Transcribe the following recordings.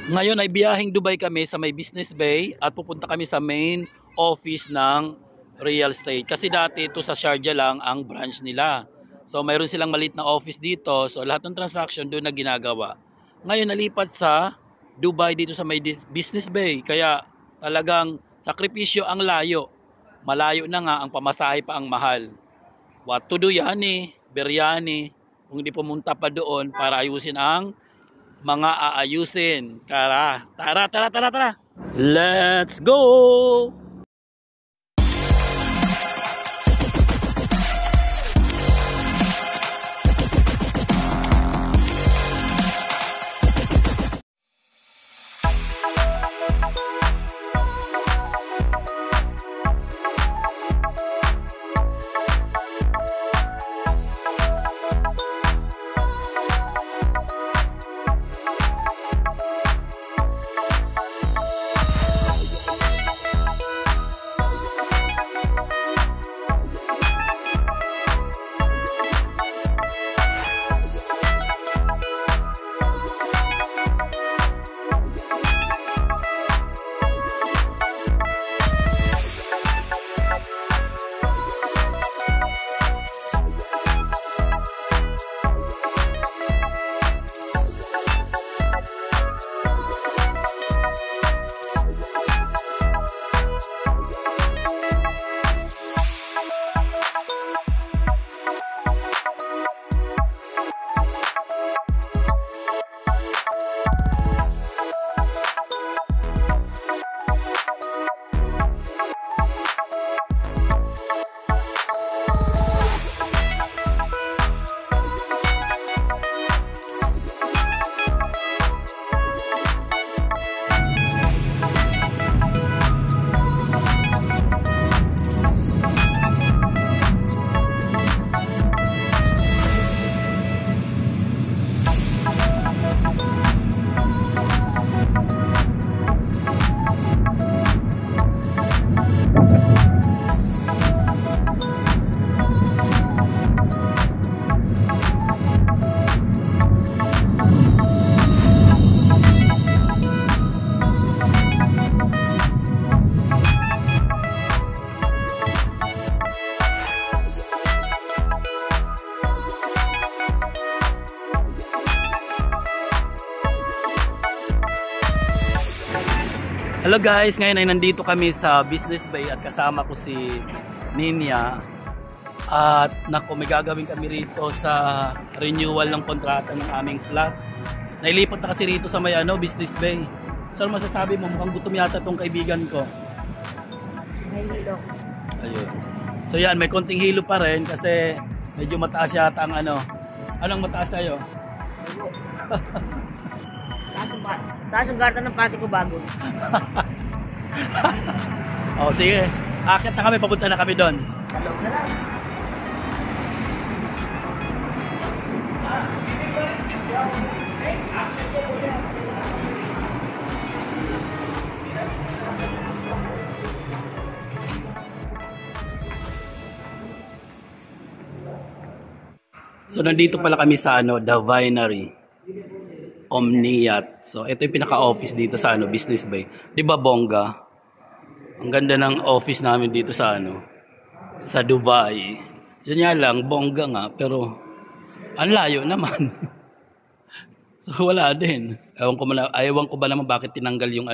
Ngayon ay biyaheng Dubai kami sa may Business Bay at pupunta kami sa main office ng real estate. Kasi dati ito sa Sharjah lang ang branch nila. So mayroon silang maliit na office dito. So lahat ng transaction doon na ginagawa. Ngayon nalipat sa Dubai dito sa may Business Bay. Kaya talagang sakripisyo ang layo. Malayo na nga, ang pamasahe pa ang mahal. What to do yani, biryani, kung di pumunta pa doon para ayusin ang mga aayusin. Tara. Let's go! Hello guys, ngayon ay nandito kami sa Business Bay at kasama ko si Ninya. At naku, may gagawin kami rito sa renewal ng kontrata ng aming flat. Nailipat na kasi rito sa may Business Bay. So ano masasabi mo? Mukhang gutom yata itong kaibigan ko. May hilo. Ayun. So yan, may konting hilo pa rin kasi medyo mataas yata ang Anong mataas sa'yo? Taas yung garta ng pati ko bago. Oh, sige. Akit na kami, papunta na kami doon. Hello na lang. So nandito pala kami sa The Vinery Omniat. So ito yung pinaka-office dito sa Business Bay. 'Di ba bongga? Ang ganda ng office namin dito sa sa Dubai. Yun nga lang, bongga nga, pero ang layo naman. So wala din. Ewan ko ba naman bakit tinanggal yung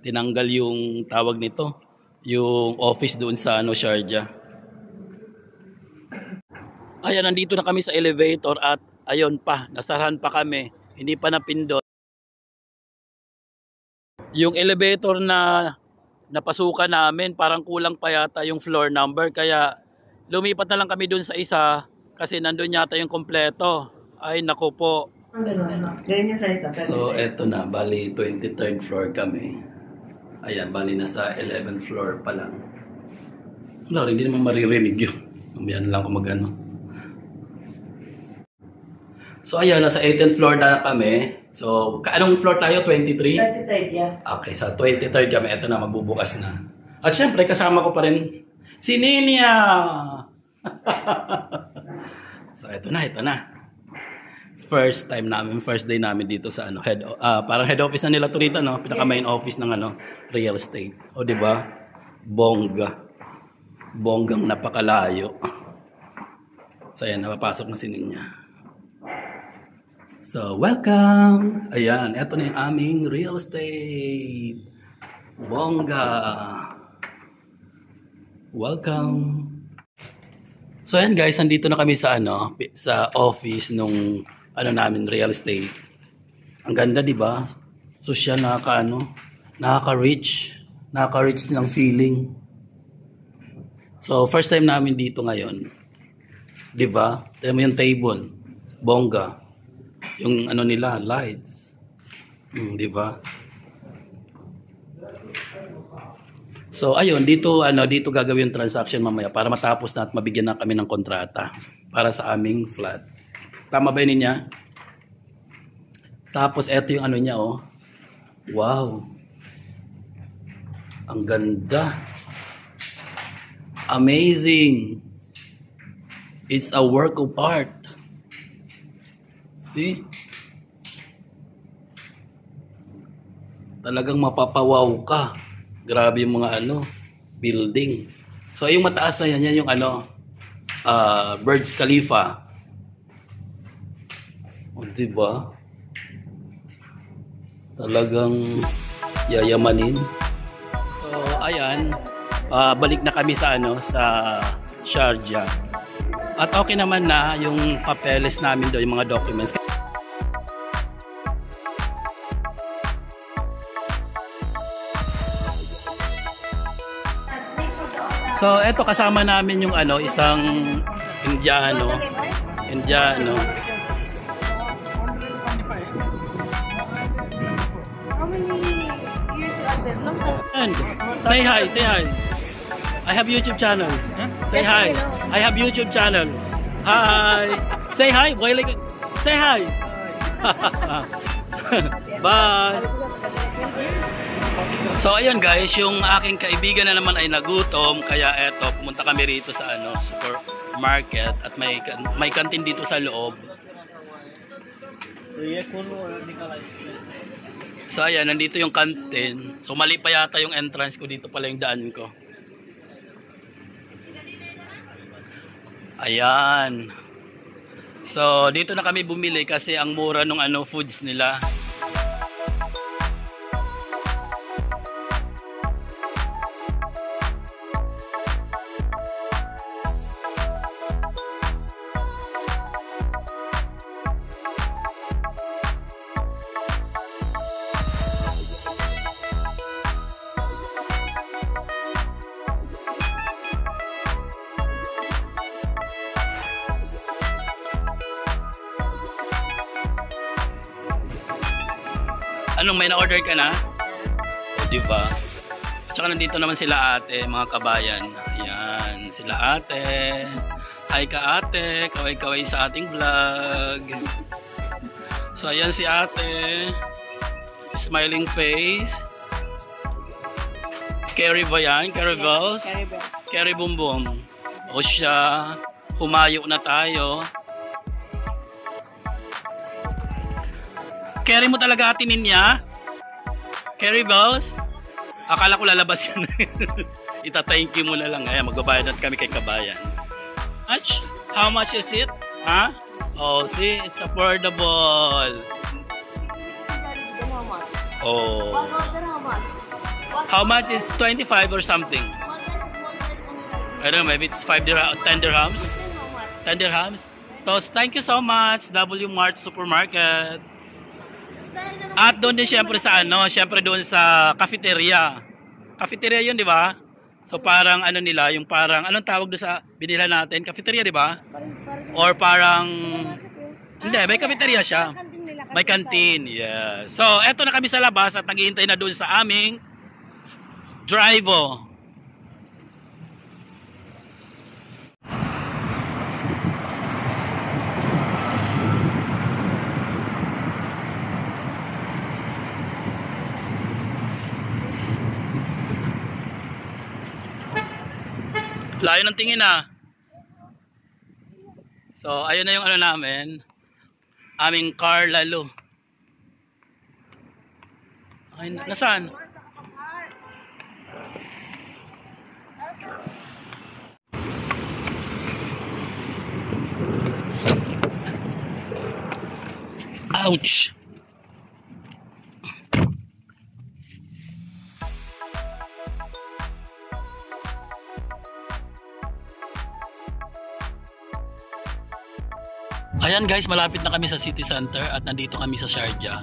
tinanggal yung tawag nito, yung office doon sa Sharjah. Ayan, nandito na kami sa elevator at ayun pa, nasarahan pa kami. Hindi pa napindot. Yung elevator na napasukan namin, parang kulang pa yata yung floor number. Kaya lumipat na lang kami dun sa isa kasi nandun yata yung kompleto. Ay, naku po. Ang gano'n. Ganyan yung salita. So, eto na. Bali, 23rd floor kami. Ayan, bali nasa 11th floor pa lang. Wala, hindi naman maririnig yun. Mamaya lang kung So ayan, nasa 18th floor na kami. So, anong floor tayo? 23? 23rd, yeah. Okay, sa 23rd kami. Ito na, magbubukas na. At syempre, kasama ko pa rin si Ninya! So, ito na. first day namin dito sa ano, parang head office na nila to rito, no? Pinaka main office ng ano, real estate. O, di ba? Bongga. Bonggang napakalayo. So, ayan, napapasok na si Ninya. So, welcome! Ayan, eto na yung aming real estate. Bongga! Welcome! So ayan guys, nandito na kami sa ano, sa office nung ano namin real estate. Ang ganda, 'di ba? Social, nakaka-rich ng feeling. So first time namin dito ngayon. 'Di ba? Tingnan mo yung table, bongga. Yung ano nila, lights. 'Di ba? So ayun, dito gagawin yung transaction mamaya para matapos na at mabigyan na kami ng kontrata para sa aming flat. Tama ba yun niya? Tapos eto yung ano niya, oh. Wow. Ang ganda. Amazing. It's a work of art. See? Talagang mapapawaw ka. Grabe yung mga ano, building. So yung mataas na yan yung ano, Burj Khalifa. O, diba? Talagang yayamanin. So ayan, balik na kami sa ano, sa Sharjah. At okay naman na yung papeles namin doon, yung mga documents. So, eto kasama namin yung ano, isang Indiano. How many years you are there? Long time. And say hi. I have YouTube channel. Say hi. I have YouTube channel. Hi. Say hi. Say hi. Bye. So ayun guys, yung aking kaibigan na naman ay nagutom, kaya eto, pumunta kami rito sa ano, supermarket at may kantin dito sa loob. So ayan, nandito yung kantin. So mali pa yata yung entrance ko, dito pala yung daan ko. Ayan. So dito na kami bumili kasi ang mura nung ano foods nila. Anong may na-order ka na? O, diba? At saka nandito naman sila ate, mga kabayan. Ayan, sila ate. Hi ka ate, kaway-kaway sa ating vlog. So ayan si ate. Smiling face. Carrie ba yan? Carrie Bells? Carrie Bumbum. O siya, humayo na tayo. Carry mo talaga atinin niya? Carry Bells? Akala ko lalabas ka na. Ita-thank you mo na lang. Ayan, magbabayad na kami kay kabayan. Ach, how much is it? Ha? Oh, see, it's affordable. Oh. How much is 25 or something? I don't know, maybe it's 10 dirhams? 10 dirhams? So, thank you so much, W Mart Supermarket. At doon din syempre sa ano, syempre doon sa cafeteria. Cafeteria 'yun, di ba? So parang ano nila, yung parang anong tawag doon sa binila natin? Cafeteria, di ba? Or parang hindi, may cafeteria siya. May canteen. Yeah. So, eto na kami sa labas at naghihintay na doon sa aming drive-o. Layo ng tingin ah. So, ayun na yung ano namin. aming car lalo. Ay, nasaan? Ouch! Ayan guys, malapit na kami sa city center at nandito kami sa Sharjah.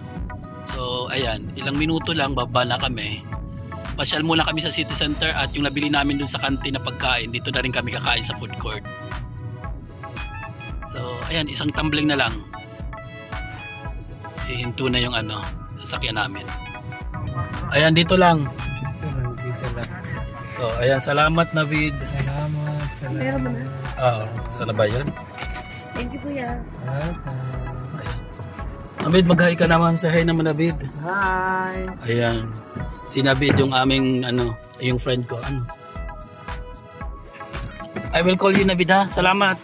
So ayan, ilang minuto lang baba na kami. Pasyal muna kami sa city center at yung nabili namin dun sa kantin na pagkain, dito na rin kami kakain sa food court. So ayan, isang tumbling na lang. Hihinto na yung sasakyan namin. Ayan, dito lang. Dito lang. So ayan, salamat Navid. Meron mo na. Sana ba yun? Thank you, kuya. Navid, mag-hi ka naman. Say hi naman, Navid. Hi. Ayan. Si Navid yung aming, yung friend ko. I will call you, Navid, ha? Salamat.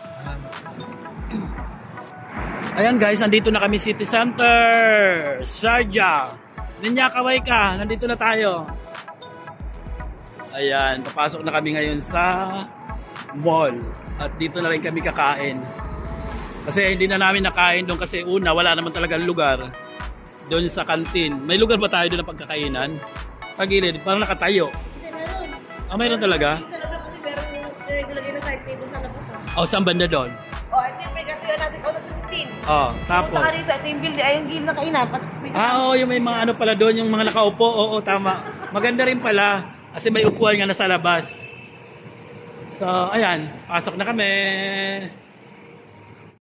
Ayan, guys. Nandito na kami City Center. Sharjah. Ninya, kaway ka. Nandito na tayo. Ayan. Papasok na kami ngayon sa mall. At dito na rin kami kakain. Kasi hindi na namin nakain doon kasi una, wala naman talagang lugar doon sa kantin. May lugar ba tayo doon na pagkakainan? Sa gilid, parang nakatayo. Mayroon talaga? Sa loob kasi meron yung nilagay na side table sa labas. Saan banda doon? Ito yung pagkatuyan natin. Ito 16. Tapos? Punta ka rito. Ito yung building. Ay, yung gilid na kainan. Yung may mga pala doon, yung mga nakaupo. Oo, tama. Maganda rin pala. Kasi may upuan nga nasa labas. So, ayan. Pasok na kami.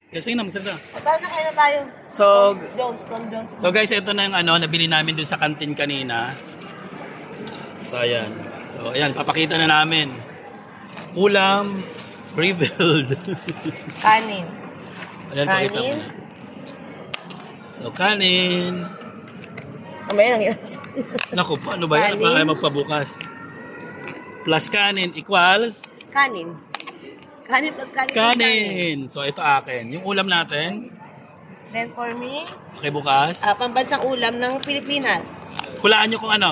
Yes, sige na, magsalita. Tayo na, kain na tayo. Tom Jones. So guys, ito na yung nabili namin dun sa kantin kanina. So ayan. So ayan, papakita na namin. Ulam, rebuild. Kanin. Ayan, pakita mo na. So kanin. Mamaya lang yun. Naku, paano ba yan? Paano kayo magpabukas? Plus kanin equals? Kanin. Kanin plus kanin. Kanin. So ito akin. Yung ulam natin. Then for me, Okay, bukas. pambansang ulam ng Pilipinas. Hulaan nyo kung ano.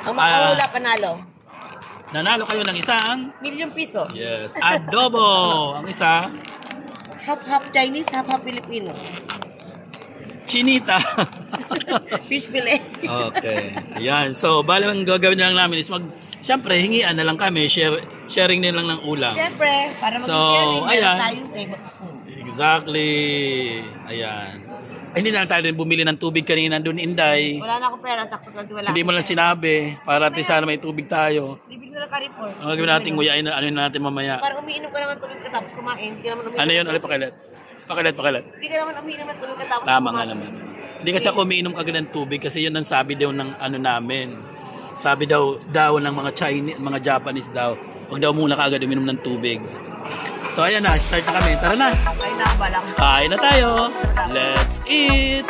Ang makahula panalo. Nanalo kayo ng isang? ₱1,000,000. Yes. Adobo. Ang isa? Half Chinese, half Filipino. Chinita. Fish fillet. Okay. Ayan. So, bali ang gagawin na lang namin is siyempre, hingian na lang kami. Sharing din lang ng ulam. Siyempre, para So, mag-sharing, ayan. meron tayong table. Exactly. Ayan. Ay, hindi na lang tayo rin bumili ng tubig kanina doon, Inday. Wala na akong pera, sakto lang wala. Hindi mo lang sinabi para at least sana may tubig tayo. Bibili na lang ka-report. Ang gagawin natin, nguyain na ano natin mamaya. Para umiinom ka naman tubig katapos kumain. Hindi ka naman umiinom. Ano yun? Ulit pakilat. Pakilat. Hindi ka naman umiinom ng tubig katapos Tama kumain. nga naman. Hindi kasi ako umiinom agad ng tubig kasi yun ang sabi daw ng namin. Sabi daw ng mga Chinese, mga Japanese daw. Huwag daw muna kaagad uminom ng tubig. So ayan na, start na kami. Tara na. Ay, nakabalang. Kain na tayo. Let's eat.